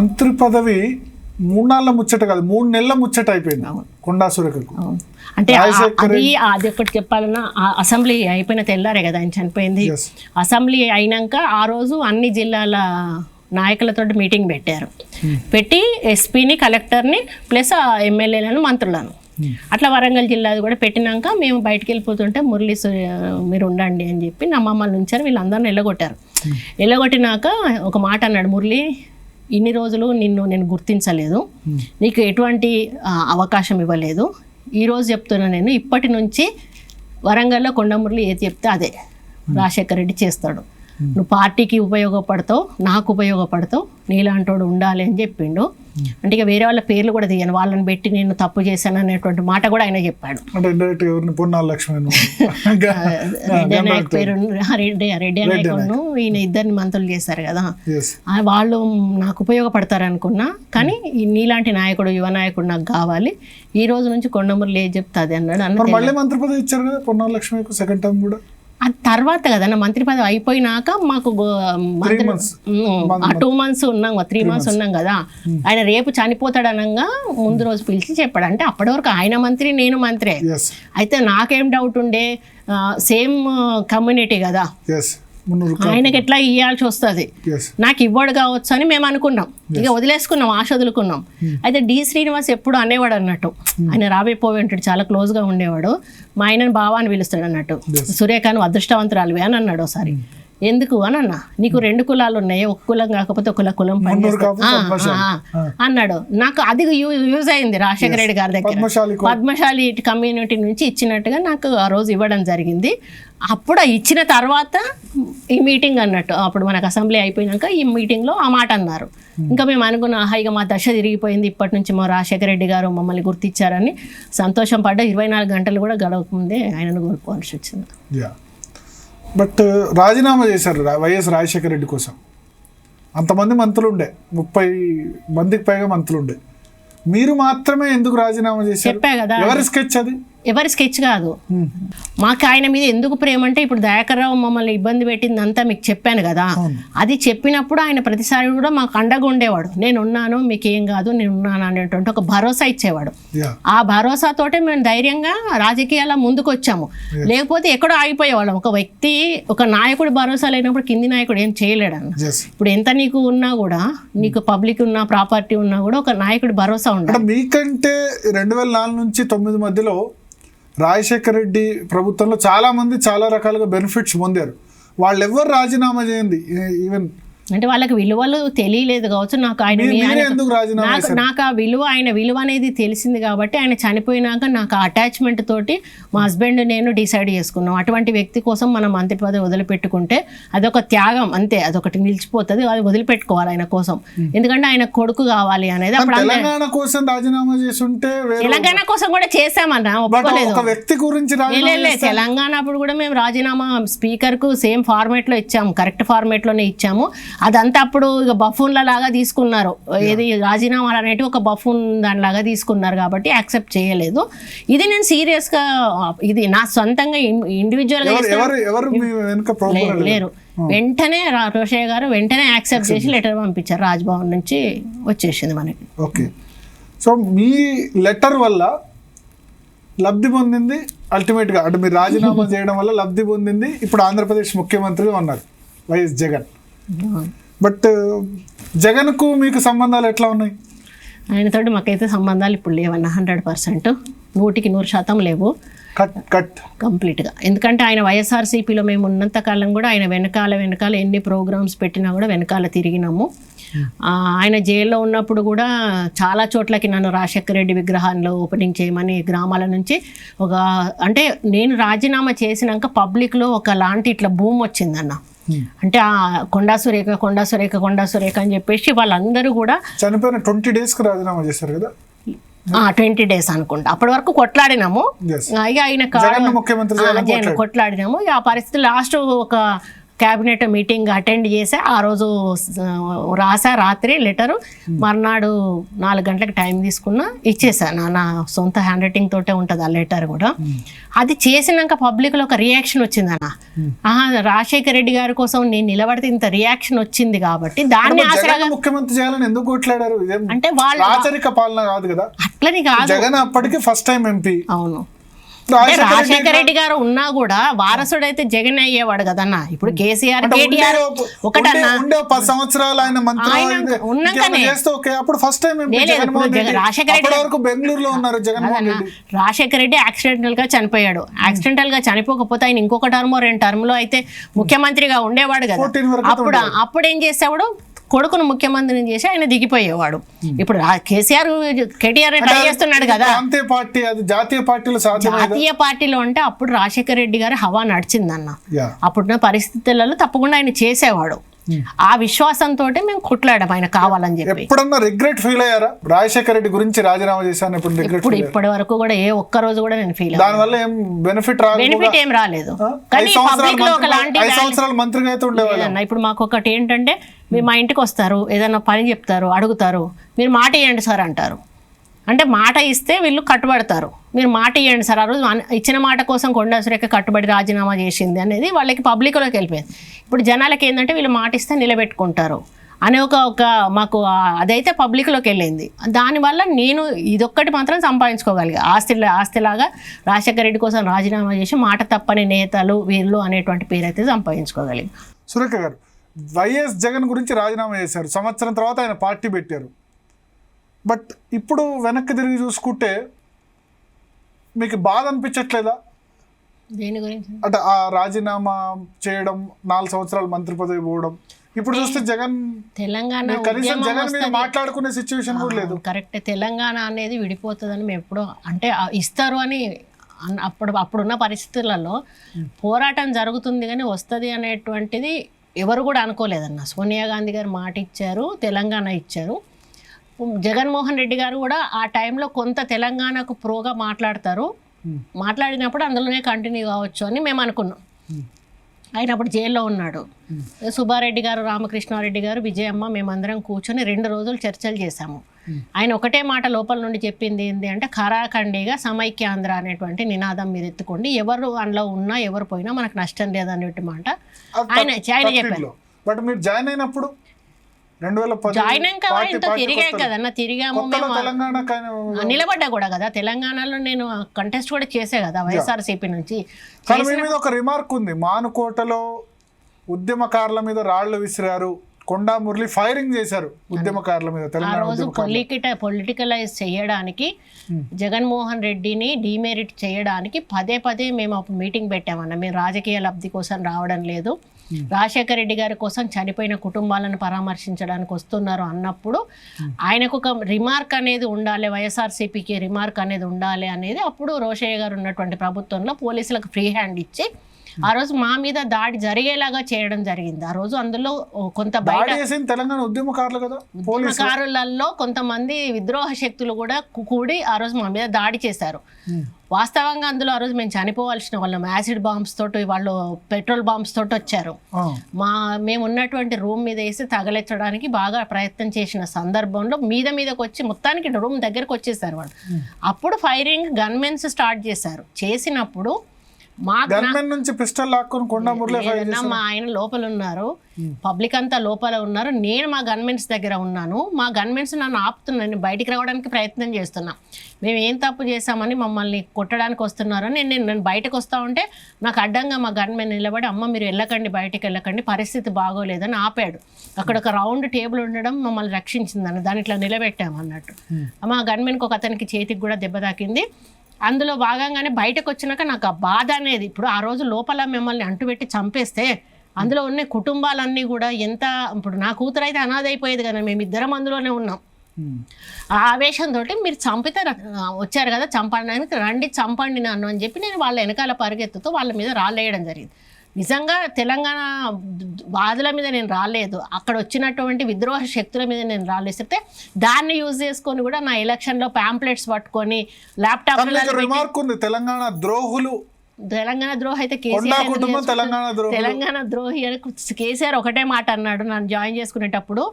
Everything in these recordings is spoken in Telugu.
మంత్రి పదవి 3 నాళ్ళ ముచ్చట కాదు, 3 నెలల ముచ్చట అయిపోయింది కొండా సురేఖకు. అంటే అది ఒకటి చెప్పాలన్నా, అసెంబ్లీ అయిపోయిన తెల్లారే కదా ఆయన చనిపోయింది. అసెంబ్లీ అయినాక ఆ రోజు అన్ని జిల్లాల నాయకులతో మీటింగ్ పెట్టారు. పెట్టి ఎస్పీని, కలెక్టర్ని ప్లస్ ఎమ్మెల్యేలను, మంత్రులను అట్లా వరంగల్ జిల్లాది కూడా పెట్టినాక మేము బయటికి వెళ్ళిపోతుంటే మురళీ మీరు ఉండండి అని చెప్పి నా మమ్మల్ని ఉంచారు. వీళ్ళందరిని వెళ్ళగొట్టారు. వెళ్ళగొట్టినాక ఒక మాట అన్నాడు మురళి, ఇన్ని రోజులు నేను గుర్తించలేదు, నీకు ఎటువంటి అవకాశం ఇవ్వలేదు. ఈరోజు చెప్తున్నా, నేను ఇప్పటి నుంచి వరంగల్లో కొండమురళి ఏది చెప్తే అదే రాజశేఖర రెడ్డి చేస్తాడు. నువ్వు పార్టీకి ఉపయోగపడతావు, నాకు ఉపయోగపడతావు, నీలాంటోడు ఉండాలి అని చెప్పిండు. అంటే ఇక వేరే వాళ్ళ పేర్లు కూడా తీయను, వాళ్ళని పెట్టి నేను తప్పు చేశాను అనేటువంటి మాట కూడా ఆయన చెప్పాడు. రెడ్డి నాయకుడును ఈయన ఇద్దరిని మంత్రులు చేశారు కదా, వాళ్ళు నాకు ఉపయోగపడతారు అనుకున్నా. కానీ నీలాంటి నాయకుడు, యువ నాయకుడు నాకు కావాలి, ఈ రోజు నుంచి కొండమురళి ఏది చెప్తే అది అన్నాడు. మంత్రి పదవి ఇచ్చారు కదా పొన్నాల లక్ష్మికి, సెకండ్ టైం కూడా అది తర్వాత కదా మంత్రి పదవి అయిపోయినాక మాకు 2 months ఉన్నాం, 3 months ఉన్నాం కదా. ఆయన రేపు చనిపోతాడు అనగా ముందు రోజు పిలిచి చెప్పాడు. అంటే అప్పటి వరకు ఆయన మంత్రి, నేను మంత్రే. అయితే నాకేం డౌట్ ఉండే, సేమ్ కమ్యూనిటీ కదా, ఆయనకి ఎట్లా ఇవ్వాల్సి వస్తుంది, నాకు ఇవ్వడు కావచ్చు అని మేము అనుకున్నాం. ఇక వదిలేసుకున్నాం, ఆశ వదులుకున్నాం. అయితే డి శ్రీనివాస్ ఎప్పుడు అనేవాడు అన్నట్టు, ఆయన రాబోయిపోయి ఉంటాడు, చాలా క్లోజ్గా ఉండేవాడు. మా ఆయనను బావా అని పిలుస్తాడు అన్నట్టు. సురేఖ నువ్వు అదృష్టవంతురాలివే అని అన్నాడు ఒకసారి. ఎందుకు అని అన్నా, నీకు 2 కులాలు ఉన్నాయి, ఒక కులం కాకపోతే ఒక కులం అన్నాడు. నాకు అది యూజ్ అయింది రాజశేఖర రెడ్డి గారి దగ్గర. పద్మశాలి కమ్యూనిటీ నుంచి ఇచ్చినట్టుగా నాకు ఆ రోజు ఇవ్వడం జరిగింది. అప్పుడు ఇచ్చిన తర్వాత ఈ మీటింగ్ అన్నట్టు, అప్పుడు మనకు అసెంబ్లీ అయిపోయినాక ఈ మీటింగ్లో ఆ మాట అన్నారు. ఇంకా మేము అనుకున్న ఇక మా దశ తిరిగిపోయింది, ఇప్పటి నుంచి మా రాజశేఖర రెడ్డి గారు మమ్మల్ని గుర్తించారని సంతోషం పడ్డా. 24 గంటలు కూడా గడవకముందే ఆయనను కోల్పోవాల్సి వచ్చింది. బట్ రాజీనామా చేశారు వైఎస్ రాజశేఖర రెడ్డి కోసం. అంతమంది మంత్రులు ఉండే, 30 మందికి పైగా మంత్రులు ఉండే, మీరు మాత్రమే ఎందుకు రాజీనామా చేశారు? చెప్పా కదా, ఎవరి స్కెచ్ అది? ఎవరి స్కెచ్ కాదు, మాకు ఆయన మీద ఎందుకు ప్రేమ అంటే, ఇప్పుడు దయాకర్ రావు మమ్మల్ని ఇబ్బంది పెట్టిందంతా మీకు చెప్పాను కదా. అది చెప్పినప్పుడు ఆయన ప్రతిసారి కూడా మాకు అండగా ఉండేవాడు. నేను ఉన్నాను, మీకేం కాదు, నేను ఉన్నాను అనేటువంటి ఒక భరోసా ఇచ్చేవాడు. ఆ భరోసాతోటే మేము ధైర్యంగా రాజకీయాల ముందుకు వచ్చాము. లేకపోతే ఎక్కడో ఆగిపోయేవాళ్ళం. ఒక వ్యక్తి, ఒక నాయకుడు భరోసా లేనప్పుడు కింది నాయకుడు ఏం చేయలేడు అన్న. ఇప్పుడు ఎంత నీకు ఉన్నా కూడా, నీకు పబ్లిక్ ఉన్నా, ప్రాపర్టీ ఉన్నా కూడా ఒక నాయకుడి భరోసా ఉండాలి. మీకంటే 2004 నుంచి 2009 మధ్యలో రాజశేఖర రెడ్డి ప్రభుత్వంలో చాలా మంది చాలా రకాలుగా బెనిఫిట్స్ పొందారు. వాళ్ళు ఎవరు రాజీనామా చేయండి, ఈవెన్ అంటే వాళ్ళకి విలువలు తెలియలేదు కావచ్చు. నాకు నాకు ఆ విలువ, ఆయన విలువ అనేది తెలిసింది కాబట్టి ఆయన చనిపోయినాక నాకు అటాచ్మెంట్ తోటి మా హస్బెండ్ నేను డిసైడ్ చేసుకున్నాం. అటువంటి వ్యక్తి కోసం మనం మంత్రి పదవి వదిలిపెట్టుకుంటే అదొక త్యాగం అంతే, అదొకటి నిలిచిపోతుంది, అది వదిలిపెట్టుకోవాలి ఆయన కోసం. ఎందుకంటే ఆయన కొడుకు కావాలి అనేది. తెలంగాణ కోసం రాజీనామా చేస్తుంటే, తెలంగాణ కోసం కూడా చేసామన్నా, ఒప్పుకోలేదు. వ్యక్తి గురించి తెలంగాణ అప్పుడు కూడా మేము రాజీనామా స్పీకర్ కు సేమ్ ఫార్మేట్ లో ఇచ్చాము, కరెక్ట్ ఫార్మేట్ లోనే ఇచ్చాము. అదంతా అప్పుడు ఇక బఫూన్ల లాగా తీసుకున్నారు, ఏది రాజీనామాలు అనేవి ఒక బఫూన్ దానిలాగా తీసుకున్నారు కాబట్టి యాక్సెప్ట్ చేయలేదు. ఇది నేను సీరియస్గా, ఇది నా సొంతంగా ఇండివిజువల్గా లేరు. వెంటనే రోషయ్య గారు వెంటనే యాక్సెప్ట్ చేసి లెటర్ పంపించారు, రాజ్భవన్ నుంచి వచ్చేసింది మనకి. ఓకే, సో మీ లెటర్ వల్ల లబ్ధి పొందింది అల్టిమేట్గా, అంటే మీరు రాజీనామా చేయడం వల్ల లబ్ధి పొందింది ఇప్పుడు ఆంధ్రప్రదేశ్ ముఖ్యమంత్రిగా ఉన్నారు వైఎస్ జగన్. బట్ జగన్కు మీకు సంబంధాలు ఎట్లా ఉన్నాయి? ఆయనతో మాకైతే సంబంధాలు ఇప్పుడు లేవన్న, 100%, 100% లేవు కంప్లీట్గా. ఎందుకంటే ఆయన వైఎస్ఆర్సీపీలో మేము ఉన్నంత కాలం కూడా ఆయన వెనకాల ఎన్ని ప్రోగ్రామ్స్ పెట్టినా కూడా వెనకాల తిరిగినాము. ఆయన జైల్లో ఉన్నప్పుడు కూడా చాలా చోట్లకి నన్ను రాజశేఖర రెడ్డి విగ్రహాల్లో ఓపెనింగ్ చేయమని గ్రామాల నుంచి అంటే నేను రాజీనామా చేసినాక పబ్లిక్లో ఒక లాంటి ఇట్లా భూమి వచ్చిందన్న. అంటే కొండా సురేఖ అని చెప్పేసి వాళ్ళందరూ కూడా చనిపోయిన 20 days రాజీనామా చేశారు కదా, 20 days అనుకుంటా. అప్పటి వరకు కొట్లాడినాము, ఇక ఆయన కొట్లాడినాము. ఇక ఆ పరిస్థితి లాస్ట్ ఒక క్యాబినెట్ మీటింగ్ అటెండ్ చేసి ఆ రోజు రాసా రాత్రి లెటరు, మర్నాడు 4 గంటలకు టైం తీసుకున్నా ఇచ్చేసాను. నా సొంత హ్యాండ్ రైటింగ్ తోటే ఉంటుంది ఆ లెటర్ కూడా. అది చేసినాక పబ్లిక్లో ఒక రియాక్షన్ వచ్చింది అన్న, రాజశేఖర రెడ్డి గారి కోసం నేను నిలబడితే ఇంత రియాక్షన్ వచ్చింది కాబట్టి దాన్ని ఆసరాగా ముఖ్యమంత్రి చేయాలని ఎందుకు కొట్లాడారు? అంటే వాళ్ళు ఆచరిక పాలన కాదు కదా, అట్లని కాదు. జగన్ అప్పటికి ఫస్ట్ టైం ఎంపీ. అవును, రాజశేఖర రెడ్డి గారు ఉన్నా కూడా వారసుడైతే జగన్ అయ్యేవాడు కదన్న. ఇప్పుడు కేసీఆర్ కేటీఆర్ ఒకటన్నా 10 సంవత్సరాలు ఆయన ఉన్నాకనే అప్పుడు ఫస్ట్ టైం రాజశేఖర రెడ్డి వరకు బెంగళూరులో ఉన్నారు జగన్మోహన్ రెడ్డి. రాజశేఖర రెడ్డి యాక్సిడెంటల్ గా చనిపోయాడు. యాక్సిడెంటల్ గా చనిపోకపోతే ఆయన ఇంకొక టర్మ్ 2 టర్మ్ లో అయితే ముఖ్యమంత్రిగా ఉండేవాడు కదా. అప్పుడు ఏం చేసేవాడు, కొడుకును ముఖ్యమంత్రిని చేసి ఆయన దిగిపోయేవాడు. ఇప్పుడు కేసీఆర్ కేటీఆర్ ట్రై చేస్తున్నాడు కదా. జాతీయ పార్టీలో అంటే అప్పుడు రాజశేఖర రెడ్డి గారి హవా నడిచిందన్న. అప్పుడున్న పరిస్థితులలో తప్పకుండా ఆయన చేసేవాడు. ఆ విశ్వాసంతో మేము కొట్లాడాం ఆయన కావాలని చెప్పి. ఎప్పుడన్నా రిగ్రెట్ ఫీల్ అయ్యారా రాజశేఖర రెడ్డి గురించి రాజీనామా చేశాను? ఇప్పుడు ఇప్పటి వరకు కూడా ఏ ఒక్క రోజు కూడా నేను ఫీల్ దానివల్ల ఏం బెనిఫిట్ ఏం రాలేదు. కానీ పబ్లిక్ లో ఒకలాంటి 5 సంవత్సరాలు మంత్రిగా అయితే ఉండేవాళ్ళు. ఇప్పుడు మాకు ఒకటి ఏంటంటే, మీరు మా ఇంటికి వస్తారు, ఏదైనా పని చెప్తారు, అడుగుతారు, మీరు మాట ఇవ్వండి సార్ అంటారు. అంటే మాట ఇస్తే వీళ్ళు కట్టుబడతారు. మీరు మాట ఇవ్వండి సార్, ఆ రోజు ఇచ్చిన మాట కోసం కొండా సురేఖ కట్టుబడి రాజీనామా చేసింది అనేది వాళ్ళకి పబ్లిక్లోకి వెళ్ళిపోయింది. ఇప్పుడు జనాలకి ఏంటంటే వీళ్ళు మాట ఇస్తే నిలబెట్టుకుంటారు అనే ఒక మాకు అదైతే పబ్లిక్లోకి వెళ్ళింది. దానివల్ల నేను ఇదొక్కటి మాత్రం సంపాదించుకోగలిగా, ఆస్తిలాగా రాజశేఖర రెడ్డి కోసం రాజీనామా చేసి మాట తప్పని నేతలు వీళ్ళు అనేటువంటి పేరు అయితే సంపాదించుకోగలిగా. సురేఖ గారు, వైఎస్ జగన్ గురించి రాజీనామా చేశారు, సంవత్సరం తర్వాత ఆయన పార్టీ పెట్టారు. బట్ ఇప్పుడు వెనక్కి తిరిగి చూసుకుంటే మీకు బాధ అనిపించట్లేదా? దేని గురించి అంటే ఆ రాజీనామా చేయడం, 4 సంవత్సరాలు మంత్రి పదవి పోవడం, ఇప్పుడు చూస్తే జగన్ తెలంగాణ కనీసం జగన్ మీద మాట్లాడుకునే సిచ్యువేషన్ కూడా లేదు. కరెక్ట్, తెలంగాణ అనేది విడిపోతుందని మేము ఎప్పుడో అంటే ఇస్తారు అని అప్పుడున్న పరిస్థితులలో పోరాటం జరుగుతుంది కానీ వస్తుంది అనేటువంటిది ఎవరు కూడా అనుకోలేదన్న. సోనియా గాంధీ గారు మాట ఇచ్చారు, తెలంగాణ ఇచ్చారు. జగన్మోహన్ రెడ్డి గారు కూడా ఆ టైంలో కొంత తెలంగాణకు ప్రోగా మాట్లాడతారు, మాట్లాడినప్పుడు అందులోనే కంటిన్యూ కావచ్చు అని మేము అనుకున్నాం. ఆయన అప్పుడు జైల్లో ఉన్నాడు. సుబ్బారెడ్డి గారు, రామకృష్ణారెడ్డి గారు, విజయమ్మ మేమందరం కూర్చొని 2 రోజులు చర్చలు చేశాము. ఆయన ఒకటే మాట లోపల నుండి చెప్పింది ఏంటి అంటే, ఖరాఖండిగా సమైక్యాంధ్ర అనేటువంటి నినాదం మీద ఎత్తుకోండి, ఎవరు అందులో ఉన్నా ఎవరు పోయినా మనకు నష్టం లేదనేటువంటి మాట ఆయన చెప్పారు. బట్ మీరు జాయిన్ అయినప్పుడు జాయిన్ అయ్యాక తిరిగాం కదన్న, తిరిగాము, నిలబడ్డా కూడా కదా తెలంగాణలో. నేను కంటెస్ట్ కూడా చేసే కదా వైఎస్ఆర్సీపీ నుంచి. ఒక రిమార్క్ ఉంది, మానుకోటలో ఉద్యమకారుల మీద రాళ్లు విసిరారు, కొండా మురళి ఫైరింగ్ చేశారు ఉద్యమకారుల మీద. ఆ రోజు పొలిటికలైజ్ చేయడానికి, జగన్మోహన్ రెడ్డిని డిమెరిట్ చేయడానికి పదే మేము అప్పుడు మీటింగ్ పెట్టామన్న. మేము రాజకీయ లబ్ధి కోసం రావడం లేదు, రాజశేఖర రెడ్డి గారి కోసం చనిపోయిన కుటుంబాలను పరామర్శించడానికి వస్తున్నారు అన్నప్పుడు ఆయనకు ఒక రిమార్క్ అనేది ఉండాలి, వైఎస్ఆర్సీపీకి రిమార్క్ అనేది ఉండాలి అనేది అప్పుడు రోషయ్య గారు ఉన్నటువంటి ప్రభుత్వంలో పోలీసులకు ఫ్రీ హ్యాండ్ ఇచ్చి ఆ రోజు మా మీద దాడి జరిగేలాగా చేయడం జరిగింది. ఆ రోజు అందులో కొంత తెలంగాణ ఉద్యమకారులలో కొంతమంది విద్రోహ శక్తులు కూడా కూడి ఆ రోజు మా మీద దాడి చేశారు. వాస్తవంగా అందులో ఆ రోజు మేము చనిపోవాల్సిన వాళ్ళం. యాసిడ్ బాంబ్స్ తోటి, వాళ్ళు పెట్రోల్ బాంబ్స్ తోటి వచ్చారు. మేము ఉన్నటువంటి రూమ్ మీద వేసి తగలెచ్చడానికి బాగా ప్రయత్నం చేసిన సందర్భంలో మీదకి వచ్చి మొత్తానికి రూమ్ దగ్గరకు వచ్చేసారు వాళ్ళు. అప్పుడు ఫైరింగ్ గన్మెన్స్ స్టార్ట్ చేశారు. చేసినప్పుడు మా ఆయన లోపల ఉన్నారు, పబ్లిక్ అంతా లోపల ఉన్నారు, నేను మా గన్మెన్స్ దగ్గర ఉన్నాను. మా గన్మెన్స్ నన్ను ఆపుతున్నాను, బయటికి రావడానికి ప్రయత్నం చేస్తున్నా. మేము ఏం తప్పు చేశామని మమ్మల్ని కొట్టడానికి వస్తున్నారని నేను బయటకు వస్తా ఉంటే నాకు అడ్డంగా మా గన్మెన్ నిలబడి, అమ్మ మీరు వెళ్ళకండి, బయటికి వెళ్ళకండి, పరిస్థితి బాగోలేదని ఆపాడు. అక్కడ ఒక రౌండ్ టేబుల్ ఉండడం మమ్మల్ని రక్షించిందని దాని ఇట్లా నిలబెట్టామన్నట్టు. మా గన్మెన్కి ఒక అతనికి చేతికి కూడా దెబ్బ తాకింది. అందులో భాగంగానే బయటకు వచ్చినాక నాకు ఆ బాధ అనేది, ఇప్పుడు ఆ రోజు లోపల మిమ్మల్ని అంటుపెట్టి చంపేస్తే అందులో ఉన్న కుటుంబాలన్నీ కూడా ఎంత, ఇప్పుడు నా కూతురు అయితే అనాథ అయిపోయేది కదా, మేమిద్దరం అందులోనే ఉన్నాం. ఆ ఆవేశంతో మీరు చంపితే వచ్చారు కదా చంపడానికి, రండి చంపండి నన్ను అని చెప్పి నేను వాళ్ళ వెనకాల పరిగెత్తుతూ వాళ్ళ మీద రాళ్ళేయడం జరిగింది. నిజంగా తెలంగాణ బాధల మీద నేను రాలేదు, అక్కడ వచ్చినటువంటి విద్రోహ శక్తుల మీద నేను రాలేస్తే దాన్ని యూజ్ చేసుకొని కూడా నా ఎలక్షన్లో ప్యాంప్లెట్స్ పట్టుకొని ల్యాప్టాప్ రిమార్క్ ఉంది, తెలంగాణ ద్రోహులు తెలంగాణ ద్రోహి అయితే కొండా కేసీఆర్ ఎందుకు కుటుంబం చేసుకుంటాడు? తెలంగాణ ద్రోహులు. తెలంగాణ ద్రోహి అని కేసీఆర్ ఒకటే మాట అన్నాడు నన్ను జాయిన్ చేసుకునేటప్పుడు,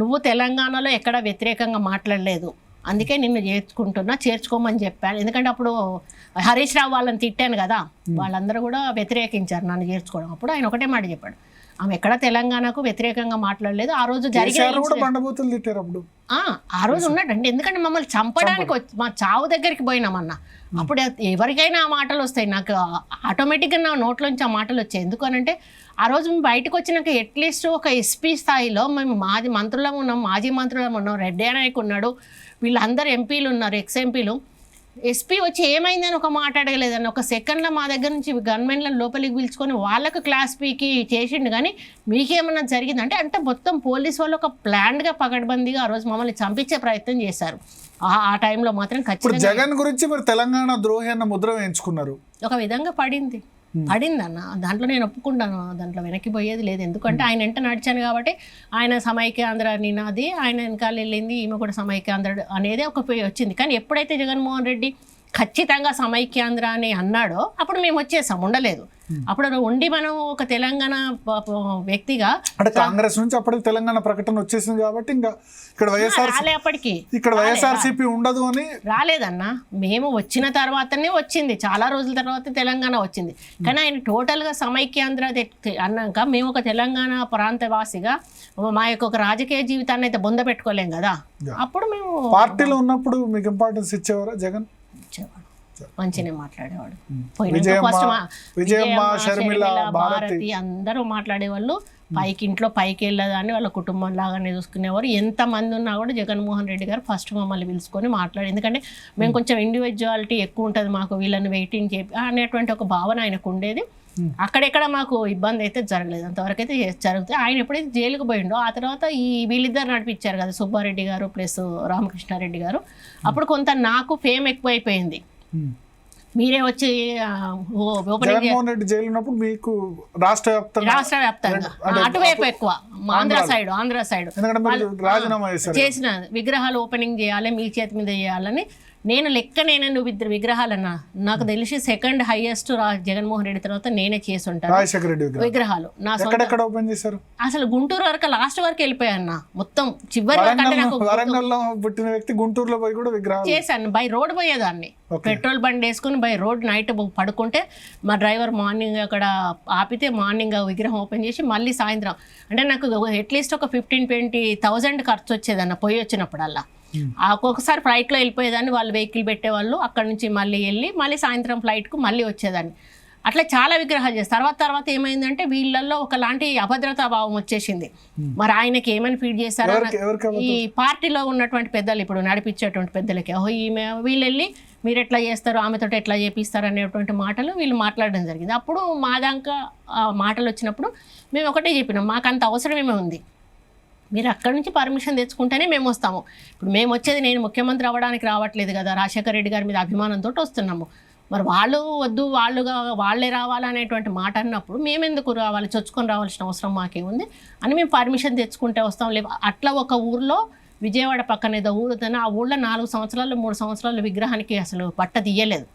నువ్వు తెలంగాణలో ఎక్కడ వ్యతిరేకంగా మాట్లాడలేదు, అందుకే నిన్ను చేర్చుకోమని చెప్పాను. ఎందుకంటే అప్పుడు హరీష్ రావు వాళ్ళని తిట్టాను కదా, వాళ్ళందరూ కూడా వ్యతిరేకించారు నన్ను చేర్చుకోవడం. అప్పుడు ఆయన ఒకటే మాట చెప్పాడు, ఆమె ఎక్కడ తెలంగాణకు వ్యతిరేకంగా మాట్లాడలేదు. ఆ రోజు బండబూతులు తిట్టారు అప్పుడు. ఆ రోజు ఉన్నాడండి, ఎందుకంటే మమ్మల్ని చంపడానికి మా చావు దగ్గరికి పోయినామన్నా. అప్పుడు ఎవరికైనా ఆ మాటలు వస్తాయి, నాకు ఆటోమేటిక్గా నా నోట్లోంచి ఆ మాటలు వచ్చాయి. ఎందుకనంటే ఆ రోజు మేము బయటకు వచ్చినాక అట్లీస్ట్ ఒక ఎస్పీ స్థాయిలో మేము మాజీ మంత్రులం ఉన్నాం, మాజీ మంత్రులం ఉన్నాం, రెడ్డి నాయక్ ఉన్నాడు, వీళ్ళందరూ ఎంపీలు ఉన్నారు, ఎక్స్ ఎంపీలు. ఎస్పీ వచ్చి ఏమైందని ఒక మాట అడగలేదని, ఒక సెకండ్లో మా దగ్గర నుంచి గన్మెన్లను లోపలికి పిలుచుకొని వాళ్ళకు క్లాస్ పీకి చేసిండు. కానీ మీకేమన్నా జరిగిందంటే అంటే మొత్తం పోలీస్ వాళ్ళు ఒక ప్లాన్డ్గా పకడ్బందీగా ఆ రోజు మమ్మల్ని చంపించే ప్రయత్నం చేశారు. ఆ టైంలో మాత్రం ఖచ్చితంగా జగన్ గురించి మరి తెలంగాణ ద్రోహి అన్న ముద్ర వేయించుకున్నారు. ఒక విధంగా పడింది అన్న, దాంట్లో నేను ఒప్పుకుంటాను, దాంట్లో వెనక్కి పోయేది లేదు. ఎందుకంటే ఆయన వెంట నడిచాను కాబట్టి, ఆయన సమైక్యాంధ్ర నినాది, ఆయన వెనకాల వెళ్ళింది, ఈమె కూడా సమైక్యాంధ్ర అనేది ఒక వచ్చింది. కానీ ఎప్పుడైతే జగన్మోహన్ రెడ్డి ఖచ్చితంగా సమైక్యాంధ్ర అని అన్నాడో అప్పుడు మేము వచ్చేసాం, ఉండలేదు. అప్పుడు ఉండి మనం ఒక తెలంగాణ వ్యక్తిగా అంటే కాంగ్రెస్ నుంచి అప్పటికి తెలంగాణ ప్రకటన వచ్చేసింది కాబట్టి ఇంకా రాలే, అప్పటికి ఇక్కడ వైఎస్ఆర్సీపీ ఉండదు అని రాలేదన్న. మేము వచ్చిన తర్వాతనే వచ్చింది, చాలా రోజుల తర్వాత తెలంగాణ వచ్చింది. కానీ ఆయన టోటల్గా సమైక్యాంధ్ర అన్నాక మేము ఒక తెలంగాణ ప్రాంతవాసిగా మా యొక్క ఒక రాజకీయ జీవితాన్ని అయితే బొంద పెట్టుకోలేం కదా. అప్పుడు మేము పార్టీలో ఉన్నప్పుడు మీకు ఇంపార్టెన్స్ ఇచ్చేవారా జగన్? ఇచ్చేవాడు, మంచిగా మాట్లాడేవాడు. విజయమ్మ, షర్మిల, భారతి అందరూ మాట్లాడేవాళ్ళు. ఇంట్లో పైకి వెళ్ళదని వాళ్ళ కుటుంబం లాగానే చూసుకునేవారు. ఎంతమంది ఉన్నా కూడా జగన్మోహన్ రెడ్డి గారు ఫస్ట్ మమ్మల్ని పిలుచుకొని మాట్లాడి, ఎందుకంటే మేము కొంచెం ఇండివిజువాలిటీ ఎక్కువ ఉంటుంది మాకు, వీళ్ళని వెయిటింగ్ చెప్పి అనేటువంటి ఒక భావన ఆయనకు ఉండేది. అక్కడెక్కడ మాకు ఇబ్బంది అయితే జరగలేదు, అంతవరకు అయితే జరుగుతాయి. ఆయన ఎప్పుడైతే జైలుకు పోయిండో ఆ తర్వాత వీళ్ళిద్దరు నడిపించారు కదా, సుబ్బారెడ్డి గారు ప్లస్ రామకృష్ణారెడ్డి గారు. అప్పుడు కొంత నాకు ఫేమ్ ఎక్కువైపోయింది. మీరే వచ్చి జగన్మోహన్ రెడ్డి జైలు ఉన్నప్పుడు మీకు రాష్ట్ర వ్యాప్తంగా అటువైపు ఎక్కువ ఆంధ్ర సైడ్ రాజీనామా చేసిన విగ్రహాలు ఓపెనింగ్ చేయాలి, మీ చేతి మీద చేయాలని నేను నువ్వు ఇద్దరు విగ్రహాలన్నా నాకు తెలిసి సెకండ్ హైయెస్ట్ జగన్మోహన్ రెడ్డి తర్వాత నేనే చేసి ఉంటాను విగ్రహాలు. నా అసలు గుంటూరు వరకు లాస్ట్ వరకు వెళ్ళిపోయాను, మొత్తం చివరి పుట్టిన వ్యక్తి గుంటూరులో పోయి కూడా విగ్రహం చేశాను. బై రోడ్ పోయేదాన్ని, పెట్రోల్ బండి వేసుకుని బై రోడ్ నైట్ పడుకుంటే మా డ్రైవర్ మార్నింగ్ అక్కడ ఆపితే మార్నింగ్ విగ్రహం ఓపెన్ చేసి మళ్ళీ సాయంత్రం, అంటే నాకు అట్లీస్ట్ ఒక 15-20,000 ఖర్చు వచ్చేదన్న పోయి వచ్చినప్పుడల్లా. ఒక్కొక్కసారి ఫ్లైట్లో వెళ్ళిపోయేదాన్ని, వాళ్ళు వెహికల్ పెట్టేవాళ్ళు, అక్కడ నుంచి మళ్ళీ సాయంత్రం ఫ్లైట్కు మళ్ళీ వచ్చేదాన్ని. అట్లా చాలా విగ్రహాలు చేస్తారు. తర్వాత ఏమైందంటే వీళ్ళల్లో ఒకలాంటి అభద్రతా భావం వచ్చేసింది. మరి ఆయనకి ఏమని ఫీడ్ చేశారో ఈ పార్టీలో ఉన్నటువంటి పెద్దలు, ఇప్పుడు నడిపించేటువంటి పెద్దలకి, ఈమె వీళ్ళు వెళ్ళి మీరు ఎట్లా చేస్తారు, ఆమెతో ఎట్లా చేపిస్తారు అనేటువంటి మాటలు వీళ్ళు మాట్లాడడం జరిగింది. అప్పుడు మా దాకా మాటలు వచ్చినప్పుడు మేము ఒకటే చెప్పినాం, మాకు అంత అవసరమేమే ఉంది, మీరు అక్కడి నుంచి పర్మిషన్ తెచ్చుకుంటేనే మేము వస్తాము. ఇప్పుడు మేము వచ్చేది నేను ముఖ్యమంత్రి అవ్వడానికి రావట్లేదు కదా, రాజశేఖర రెడ్డి గారి మీద అభిమానంతో వస్తున్నాము. మరి వాళ్ళు వద్దు వాళ్ళే రావాలనేటువంటి మాట అన్నప్పుడు మేమెందుకు రావాలి, చొచ్చుకొని రావాల్సిన అవసరం మాకేముంది అని మేము పర్మిషన్ తెచ్చుకుంటే వస్తాం. అట్లా ఒక ఊర్లో విజయవాడ పక్కన ఏదో ఊరు, ఆ ఊళ్ళో 4 సంవత్సరాలు 3 సంవత్సరాలు విగ్రహానికి అసలు పట్ట తీయలేదు.